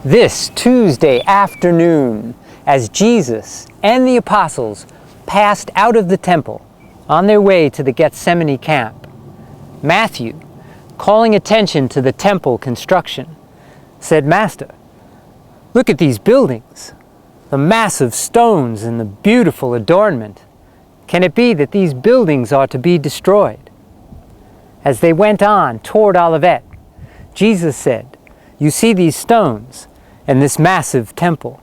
This Tuesday afternoon, as Jesus and the apostles passed out of the temple on their way to the Gethsemane camp, Matthew, calling attention to the temple construction, said, "Master, look at these buildings, the massive stones and the beautiful adornment. Can it be that these buildings are to be destroyed?" As they went on toward Olivet, Jesus said, "You see these stones and this massive temple.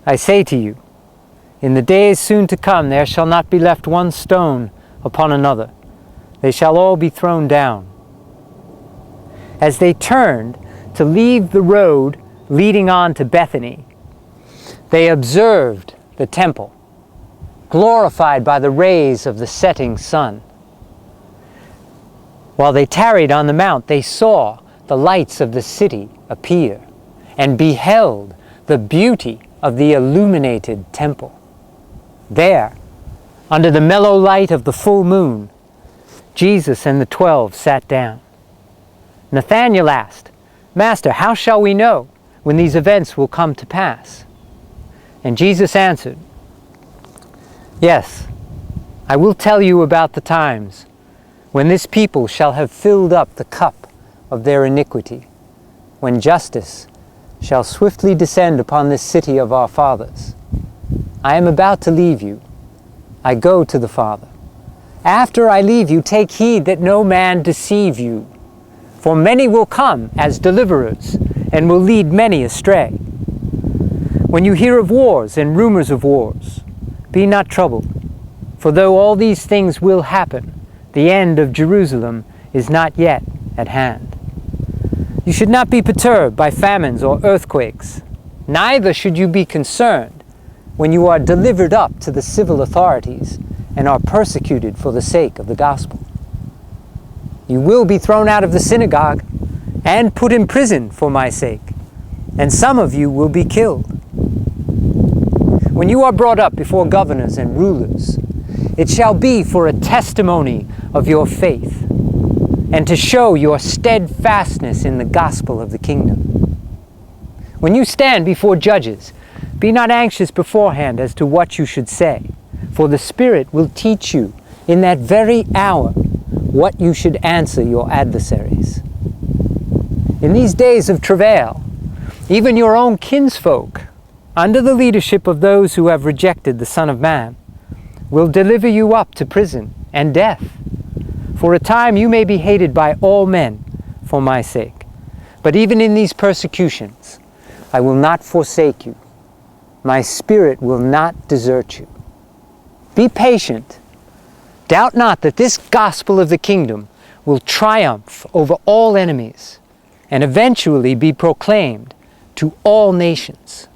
I say to you, in the days soon to come there shall not be left one stone upon another. They shall all be thrown down." As they turned to leave the road leading on to Bethany, they observed the temple, glorified by the rays of the setting sun. While they tarried on the mount, they saw the lights of the city appear, and beheld the beauty of the illuminated temple. There, under the mellow light of the full moon, Jesus and the 12 sat down. Nathanael asked, "Master, how shall we know when these events will come to pass?" And Jesus answered, "Yes, I will tell you about the times when this people shall have filled up the cup of their iniquity, when justice shall swiftly descend upon this city of our fathers. I am about to leave you. I go to the Father. After I leave you, take heed that no man deceive you. For many will come as deliverers, and will lead many astray. When you hear of wars and rumors of wars, be not troubled. For though all these things will happen, the end of Jerusalem is not yet at hand. You should not be perturbed by famines or earthquakes, neither should you be concerned when you are delivered up to the civil authorities and are persecuted for the sake of the gospel. You will be thrown out of the synagogue and put in prison for my sake, and some of you will be killed. When you are brought up before governors and rulers, it shall be for a testimony of your faith, and to show your steadfastness in the gospel of the kingdom. When you stand before judges, be not anxious beforehand as to what you should say, for the Spirit will teach you in that very hour what you should answer your adversaries. In these days of travail, even your own kinsfolk, under the leadership of those who have rejected the Son of Man, will deliver you up to prison and death. For a time you may be hated by all men for my sake. But even in these persecutions, I will not forsake you. My Spirit will not desert you. Be patient. Doubt not that this gospel of the kingdom will triumph over all enemies and eventually be proclaimed to all nations."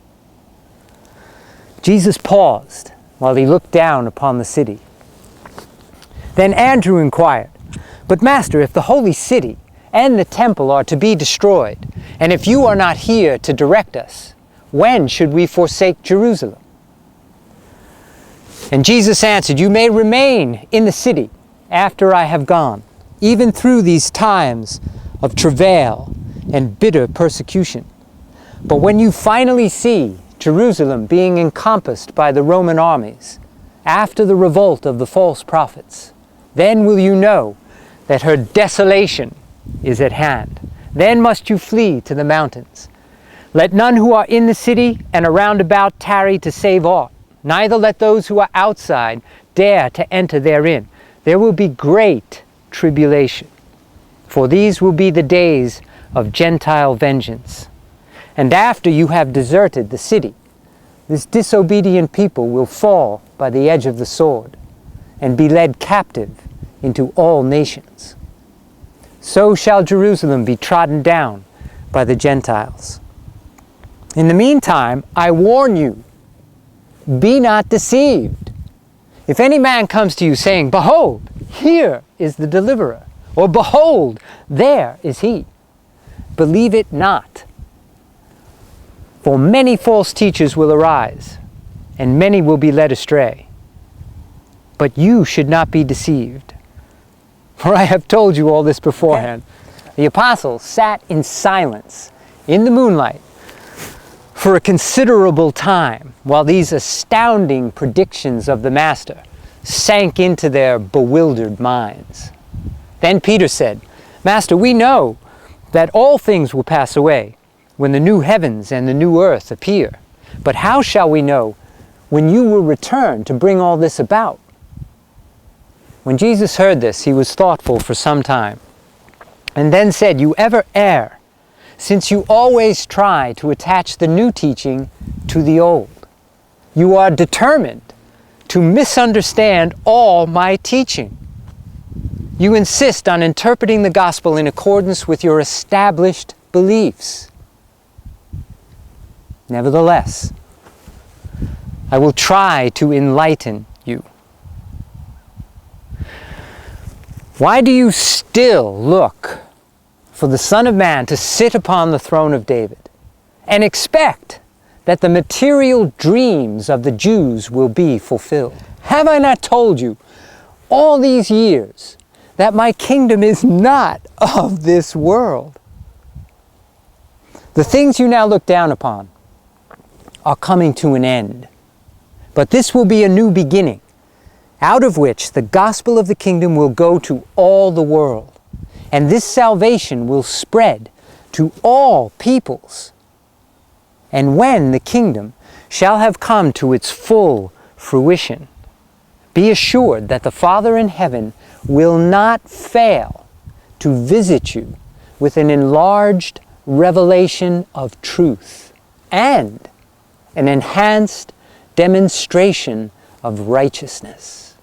Jesus paused while he looked down upon the city. Then Andrew inquired, "But Master, if the holy city and the temple are to be destroyed, and if you are not here to direct us, when should we forsake Jerusalem?" And Jesus answered, "You may remain in the city after I have gone, even through these times of travail and bitter persecution. But when you finally see Jerusalem being encompassed by the Roman armies, after the revolt of the false prophets, then will you know that her desolation is at hand. Then must you flee to the mountains. Let none who are in the city and around about tarry to save aught, neither let those who are outside dare to enter therein. There will be great tribulation, for these will be the days of Gentile vengeance. And after you have deserted the city, this disobedient people will fall by the edge of the sword, and be led captive into all nations. So shall Jerusalem be trodden down by the Gentiles. In the meantime, I warn you, be not deceived. If any man comes to you saying, 'Behold, here is the deliverer,' or 'Behold, there is he,' believe it not. For many false teachers will arise, and many will be led astray. But you should not be deceived. For I have told you all this beforehand." The apostles sat in silence in the moonlight for a considerable time while these astounding predictions of the Master sank into their bewildered minds. Then Peter said, "Master, we know that all things will pass away when the new heavens and the new earth appear. But how shall we know when you will return to bring all this about?" When Jesus heard this, he was thoughtful for some time, and then said, "You ever err, since you always try to attach the new teaching to the old. You are determined to misunderstand all my teaching. You insist on interpreting the gospel in accordance with your established beliefs. Nevertheless, I will try to enlighten you. Why do you still look for the Son of Man to sit upon the throne of David and expect that the material dreams of the Jews will be fulfilled? Have I not told you all these years that my kingdom is not of this world? The things you now look down upon are coming to an end, but this will be a new beginning, out of which the gospel of the kingdom will go to all the world, and this salvation will spread to all peoples. And when the kingdom shall have come to its full fruition, be assured that the Father in heaven will not fail to visit you with an enlarged revelation of truth and an enhanced demonstration of righteousness,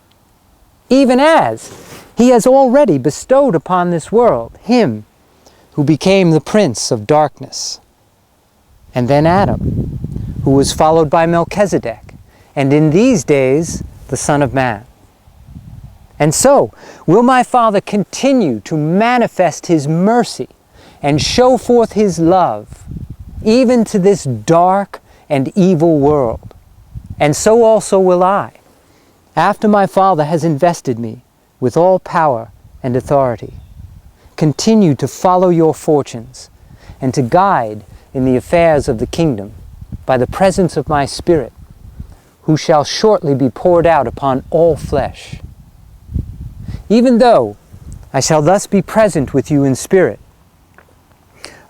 even as he has already bestowed upon this world him who became the prince of darkness, and then Adam, who was followed by Melchizedek, and in these days the Son of Man. And so will my Father continue to manifest his mercy and show forth his love, even to this dark and evil world. And so also will I, after my Father has invested me with all power and authority, continue to follow your fortunes and to guide in the affairs of the kingdom by the presence of my Spirit, who shall shortly be poured out upon all flesh. Even though I shall thus be present with you in spirit,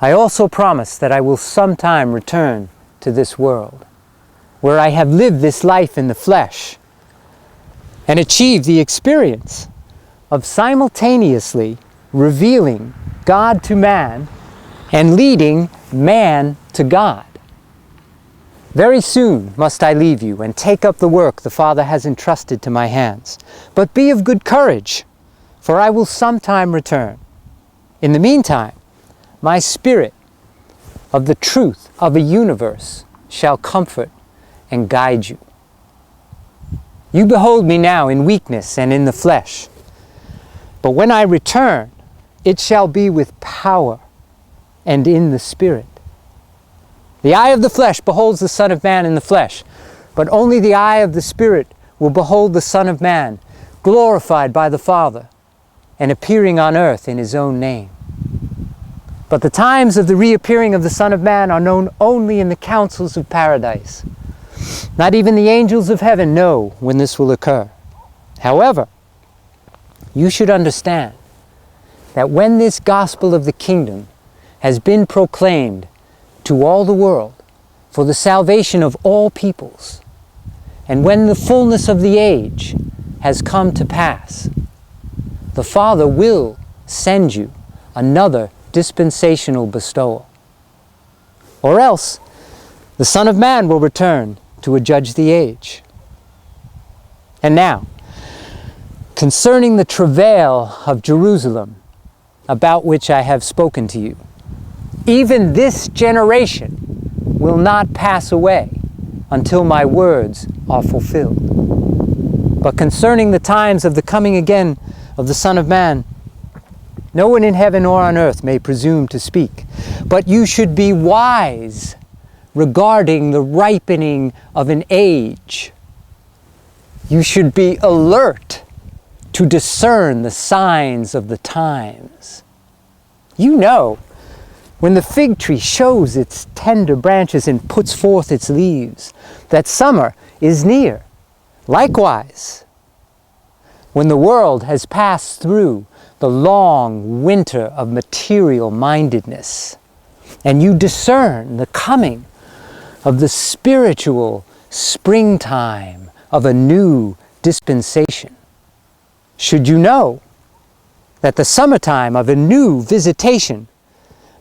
I also promise that I will sometime return to this world, where I have lived this life in the flesh, and achieved the experience of simultaneously revealing God to man and leading man to God. Very soon must I leave you and take up the work the Father has entrusted to my hands. But be of good courage, for I will sometime return. In the meantime, my Spirit of the truth of a universe shall comfort and guide you. You behold me now in weakness and in the flesh, but when I return, it shall be with power and in the Spirit. The eye of the flesh beholds the Son of Man in the flesh, but only the eye of the Spirit will behold the Son of Man, glorified by the Father, and appearing on earth in his own name. But the times of the reappearing of the Son of Man are known only in the councils of paradise. Not even the angels of heaven know when this will occur. However, you should understand that when this gospel of the kingdom has been proclaimed to all the world for the salvation of all peoples, and when the fullness of the age has come to pass, the Father will send you another dispensational bestowal. Or else, the Son of Man will return to adjudge the age. And now, concerning the travail of Jerusalem, about which I have spoken to you, even this generation will not pass away until my words are fulfilled. But concerning the times of the coming again of the Son of Man, no one in heaven or on earth may presume to speak. But you should be wise regarding the ripening of an age. You should be alert to discern the signs of the times. You know when the fig tree shows its tender branches and puts forth its leaves, that summer is near. Likewise, when the world has passed through the long winter of material mindedness, and you discern the coming of the spiritual springtime of a new dispensation, should you know that the summertime of a new visitation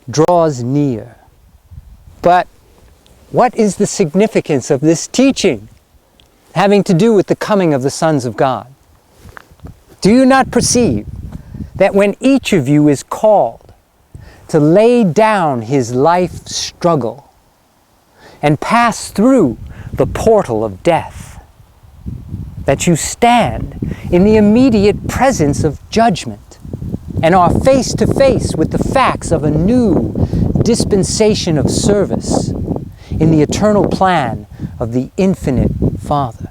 draws near. But what is the significance of this teaching having to do with the coming of the sons of God? Do you not perceive that when each of you is called to lay down his life struggle and pass through the portal of death, that you stand in the immediate presence of judgment and are face to face with the facts of a new dispensation of service in the eternal plan of the infinite Father?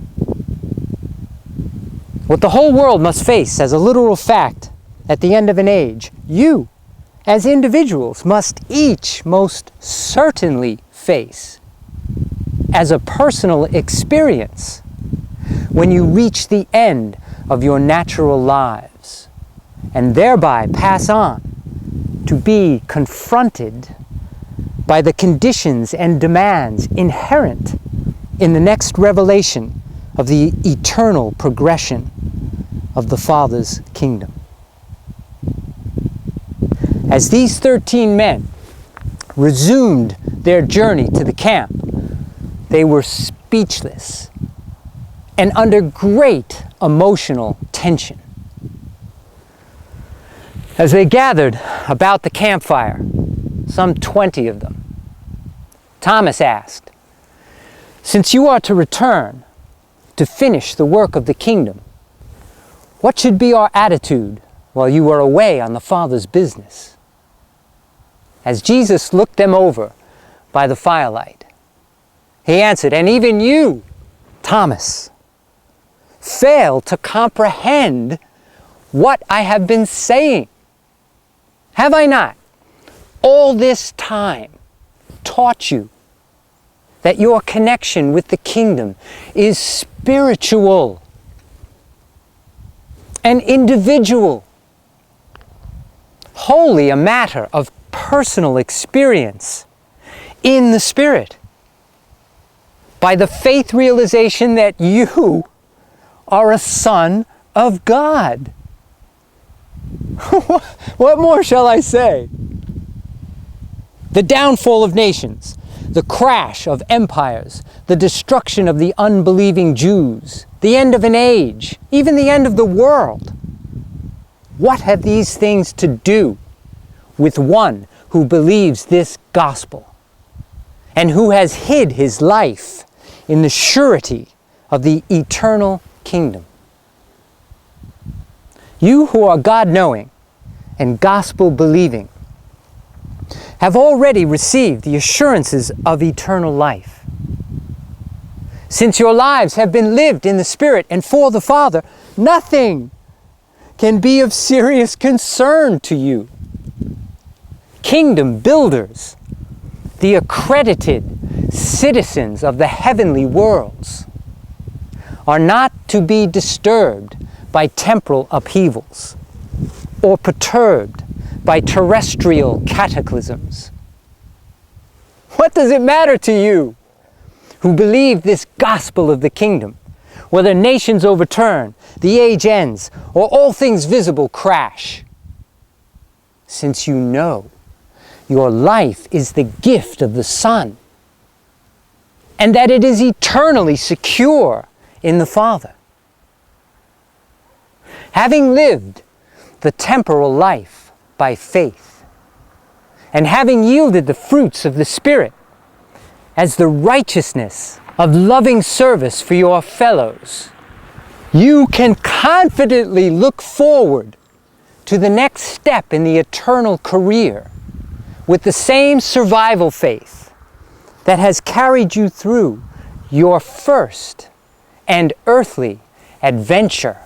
What the whole world must face as a literal fact at the end of an age, you, as individuals, must each most certainly face as a personal experience when you reach the end of your natural lives, and thereby pass on to be confronted by the conditions and demands inherent in the next revelation of the eternal progression of the Father's kingdom. As these 13 men resumed their journey to the camp, they were speechless and under great emotional tension. As they gathered about the campfire, some 20 of them, Thomas asked, "Since you are to return to finish the work of the kingdom, what should be our attitude while you are away on the Father's business?" As Jesus looked them over by the firelight, he answered, "And even you, Thomas, fail to comprehend what I have been saying. Have I not all this time taught you that your connection with the kingdom is spiritual and individual, wholly a matter of personal experience in the Spirit, by the faith realization that you are a son of God?" What more shall I say? The downfall of nations, the crash of empires, the destruction of the unbelieving Jews, the end of an age, even the end of the world. What have these things to do with one who believes this gospel and who has hid his life in the surety of the eternal kingdom? You who are God-knowing and gospel-believing have already received the assurances of eternal life. Since your lives have been lived in the Spirit and for the Father, nothing can be of serious concern to you. Kingdom builders, the accredited citizens of the heavenly worlds, are not to be disturbed by temporal upheavals or perturbed by terrestrial cataclysms. What does it matter to you who believe this gospel of the kingdom, whether nations overturn, the age ends, or all things visible crash, since you know your life is the gift of the Son, and that it is eternally secure in the Father? Having lived the temporal life by faith, and having yielded the fruits of the Spirit as the righteousness of loving service for your fellows, you can confidently look forward to the next step in the eternal career with the same survival faith that has carried you through your first and earthly adventure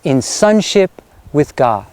in sonship with God.